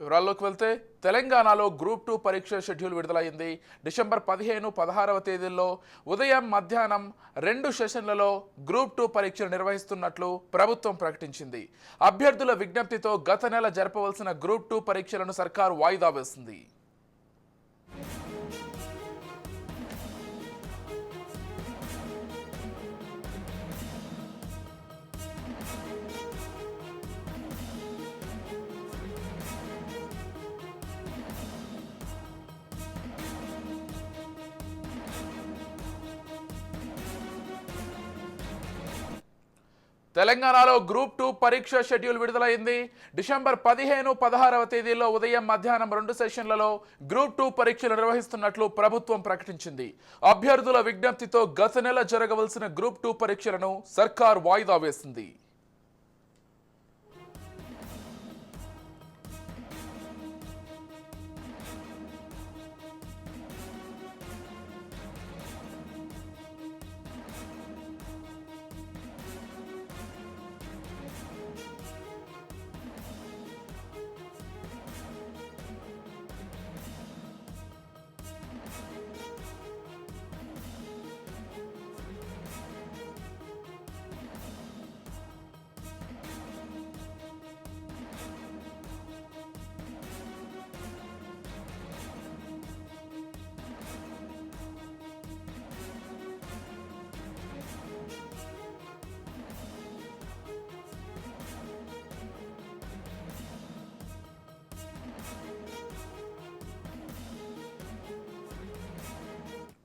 వివరాల్లోకి వెళ్తే తెలంగాణలో గ్రూప్ 2 పరీక్ష షెడ్యూల్ విడుదలైంది. డిసెంబర్ 15, 16వ తేదీల్లో ఉదయం మధ్యాహ్నం 2 సెషన్లలో గ్రూప్ 2 పరీక్షలు నిర్వహిస్తున్నట్లు ప్రభుత్వం ప్రకటించింది. అభ్యర్థుల విజ్ఞప్తితో గత నెల జరపవలసిన గ్రూప్ 2 పరీక్షలను సర్కారు వాయిదా వేసింది. తెలంగాణలో గ్రూప్ 2 పరీక్ష షెడ్యూల్ విడుదలైంది. డిసెంబర్ 15, 16వ తేదీల్లో ఉదయం మధ్యాహ్నం 2 సెషన్లలో గ్రూప్ 2 పరీక్షలు నిర్వహిస్తున్నట్లు ప్రభుత్వం ప్రకటించింది. అభ్యర్థుల విజ్ఞప్తితో గత నెల జరగవలసిన గ్రూప్ 2 పరీక్షలను సర్కార్ వాయిదా వేసింది.